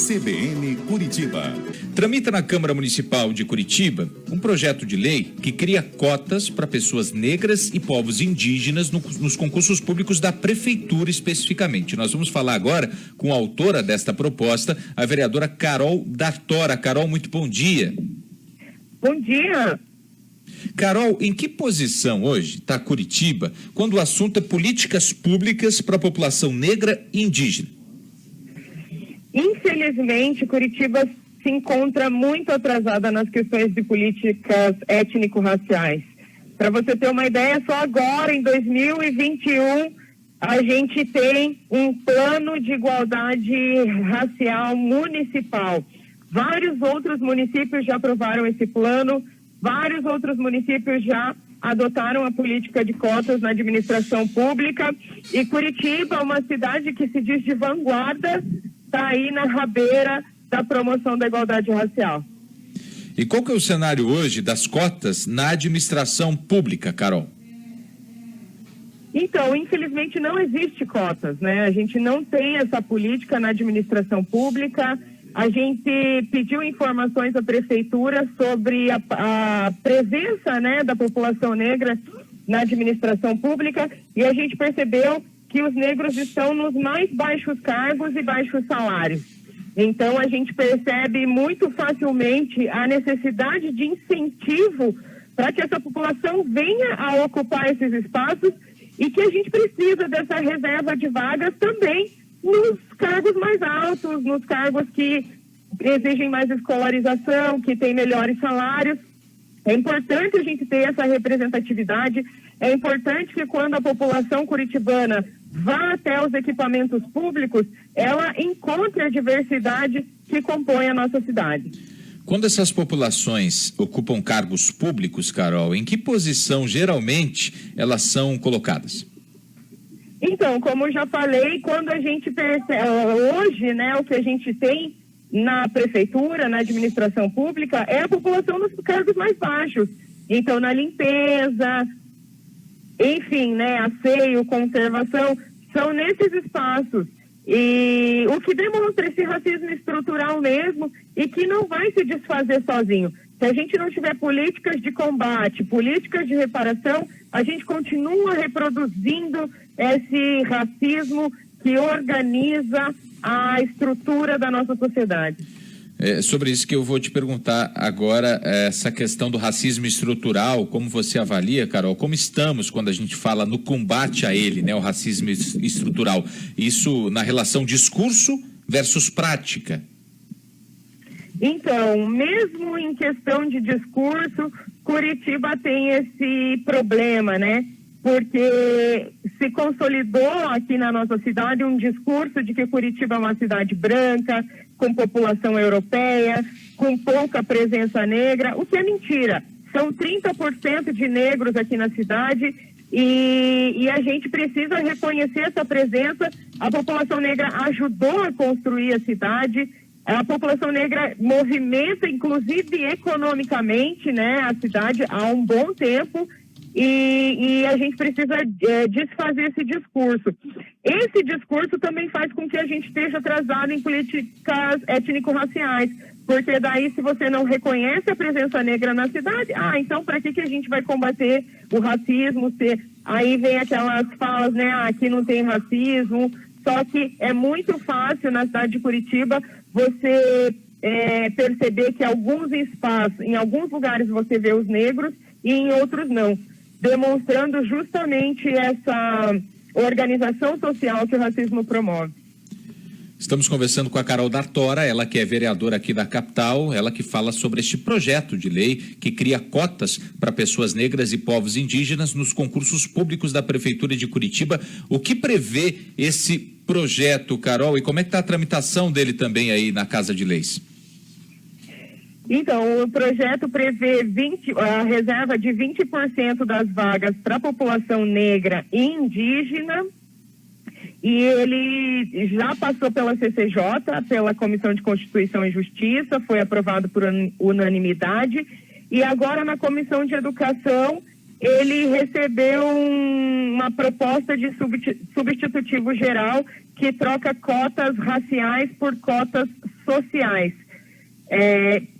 CBN Curitiba. Tramita na Câmara Municipal de Curitiba um projeto de lei que cria cotas para pessoas negras e povos indígenas nos concursos públicos da Prefeitura especificamente. Nós vamos falar agora com a autora desta proposta, a vereadora Carol D'Artora. Carol, muito bom dia. Bom dia. Carol, em que posição hoje está Curitiba quando o assunto é políticas públicas para a população negra e indígena? Infelizmente, Curitiba se encontra muito atrasada nas questões de políticas étnico-raciais. Para você ter uma ideia, só agora, em 2021, a gente tem um plano de igualdade racial municipal. Vários outros municípios já aprovaram esse plano, vários outros municípios já adotaram a política de cotas na administração pública, e Curitiba, uma cidade que se diz de vanguarda, está aí na rabeira da promoção da igualdade racial. E qual que é o cenário hoje das cotas na administração pública, Carol? Então, infelizmente não existe cotas, né? A gente não tem essa política na administração pública. A gente pediu informações à prefeitura sobre a presença, né, da população negra na administração pública, e a gente percebeu que os negros estão nos mais baixos cargos e baixos salários. Então, a gente percebe muito facilmente a necessidade de incentivo para que essa população venha a ocupar esses espaços, e que a gente precisa dessa reserva de vagas também nos cargos mais altos, nos cargos que exigem mais escolarização, que têm melhores salários. É importante a gente ter essa representatividade, é importante que quando a população curitibana vá até os equipamentos públicos, ela encontre a diversidade que compõe a nossa cidade. Quando essas populações ocupam cargos públicos, Carol, em que posição geralmente elas são colocadas? Então, como eu já falei, quando a gente percebe, hoje, né, o que a gente tem na prefeitura, na administração pública, é a população nos cargos mais baixos. Então, na limpeza, enfim, né, asseio, conservação, são nesses espaços. E o que demonstra esse racismo estrutural mesmo, e que não vai se desfazer sozinho. Se a gente não tiver políticas de combate, políticas de reparação, a gente continua reproduzindo esse racismo que organiza a estrutura da nossa sociedade. É sobre isso que eu vou te perguntar agora, essa questão do racismo estrutural, como você avalia, Carol? Como estamos quando a gente fala no combate a ele, né, o racismo estrutural? Isso na relação discurso versus prática? Então, mesmo em questão de discurso, Curitiba tem esse problema, né? Porque se consolidou aqui na nossa cidade um discurso de que Curitiba é uma cidade branca, com população europeia, com pouca presença negra, o que é mentira. São 30% de negros aqui na cidade, e a gente precisa reconhecer essa presença. A população negra ajudou a construir a cidade, a população negra movimenta, inclusive economicamente, né, a cidade há um bom tempo, e a gente precisa desfazer esse discurso. Esse discurso também faz com que a gente esteja atrasado em políticas étnico-raciais, porque daí, se você não reconhece a presença negra na cidade, então para que a gente vai combater o racismo? Aí vem aquelas falas, né, aqui não tem racismo. Só que é muito fácil na cidade de Curitiba você perceber que alguns espaços, em alguns lugares você vê os negros e em outros não, demonstrando justamente essa organização social que o racismo promove. Estamos conversando com a Carol D'Artora, ela que é vereadora aqui da capital, ela que fala sobre este projeto de lei que cria cotas para pessoas negras e povos indígenas nos concursos públicos da Prefeitura de Curitiba. O que prevê esse projeto, Carol, e como é que está a tramitação dele também aí na Casa de Leis? Então, o projeto prevê a reserva de 20% das vagas para a população negra e indígena, e ele já passou pela CCJ, pela Comissão de Constituição e Justiça, foi aprovado por unanimidade, e agora na Comissão de Educação ele recebeu uma proposta de substitutivo geral que troca cotas raciais por cotas sociais.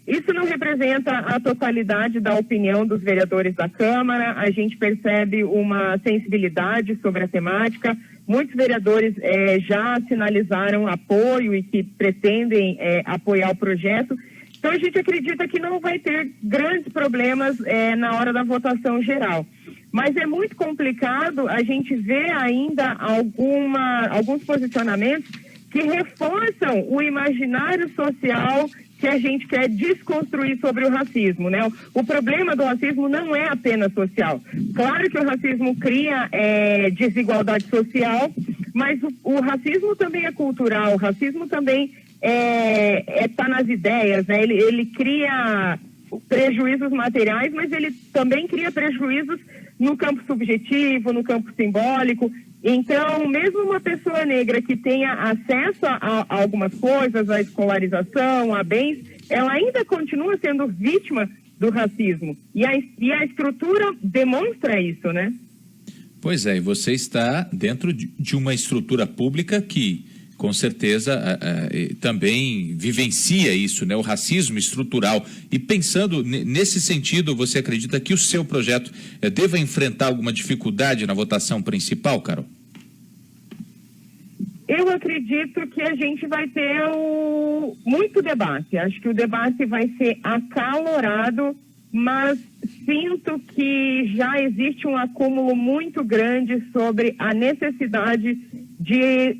Isso não representa a totalidade da opinião dos vereadores da Câmara. A gente percebe uma sensibilidade sobre a temática. Muitos vereadores já sinalizaram apoio e que pretendem apoiar o projeto. Então, a gente acredita que não vai ter grandes problemas na hora da votação geral. Mas é muito complicado a gente ver ainda alguns posicionamentos que reforçam o imaginário social que a gente quer desconstruir sobre o racismo, né? O problema do racismo não é apenas social. Claro que o racismo cria desigualdade social, mas o racismo também é cultural, o racismo também tá nas ideias, né? Ele cria prejuízos materiais, mas ele também cria prejuízos no campo subjetivo, no campo simbólico. Então, mesmo uma pessoa negra que tenha acesso a algumas coisas, a escolarização, a bens, ela ainda continua sendo vítima do racismo. E a estrutura demonstra isso, né? Pois é, e você está dentro de uma estrutura pública que, com certeza, também vivencia isso, né? O racismo estrutural. E pensando nesse sentido, você acredita que o seu projeto deva enfrentar alguma dificuldade na votação principal, Carol? Eu acredito que a gente vai ter muito debate. Acho que o debate vai ser acalorado, mas sinto que já existe um acúmulo muito grande sobre a necessidade de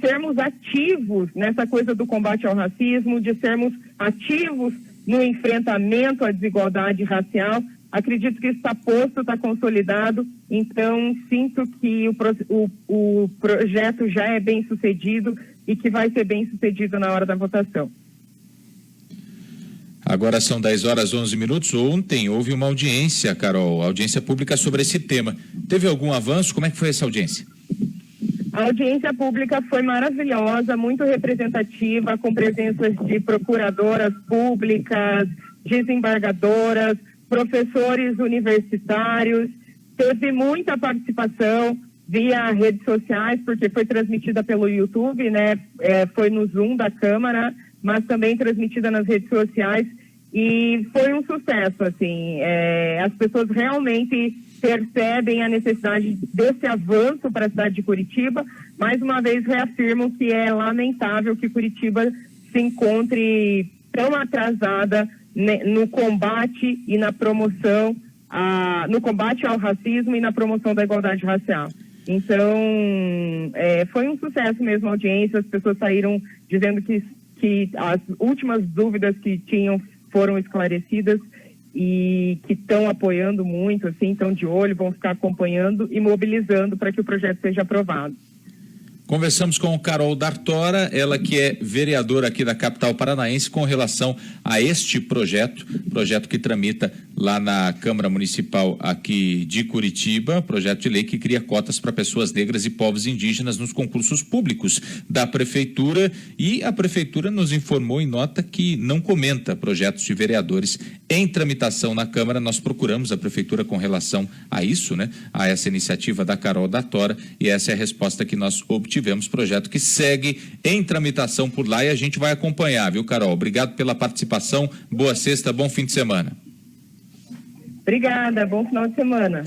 sermos ativos nessa coisa do combate ao racismo, de sermos ativos no enfrentamento à desigualdade racial. Acredito que isso está posto, está consolidado, então sinto que o projeto já é bem sucedido e que vai ser bem sucedido na hora da votação. Agora são 10h11. Ontem houve uma audiência, Carol, audiência pública sobre esse tema. Teve algum avanço? Como é que foi essa audiência? A audiência pública foi maravilhosa, muito representativa, com presenças de procuradoras públicas, desembargadoras, professores universitários. Teve muita participação via redes sociais, porque foi transmitida pelo YouTube, né? Foi no Zoom da Câmara, mas também transmitida nas redes sociais, e foi um sucesso, assim. As pessoas realmente percebem a necessidade desse avanço para a cidade de Curitiba. Mais uma vez reafirmo que é lamentável que Curitiba se encontre tão atrasada no combate e na promoção, no combate ao racismo e na promoção da igualdade racial. Então, foi um sucesso mesmo a audiência. As pessoas saíram dizendo que as últimas dúvidas que tinham foram esclarecidas e que estão apoiando muito, assim, estão de olho, vão ficar acompanhando e mobilizando para que o projeto seja aprovado. Conversamos com Carol D'Artora, ela que é vereadora aqui da capital paranaense, com relação a este projeto que tramita lá na Câmara Municipal aqui de Curitiba, projeto de lei que cria cotas para pessoas negras e povos indígenas nos concursos públicos da Prefeitura, e a Prefeitura nos informou em nota que não comenta projetos de vereadores em tramitação na Câmara. Nós procuramos a Prefeitura com relação a isso, né? A essa iniciativa da Carol D'Artora, e essa é a resposta que nós obtivemos, projeto que segue em tramitação por lá, e a gente vai acompanhar, viu, Carol? Obrigado pela participação, boa sexta, bom fim de semana. Obrigada, bom final de semana.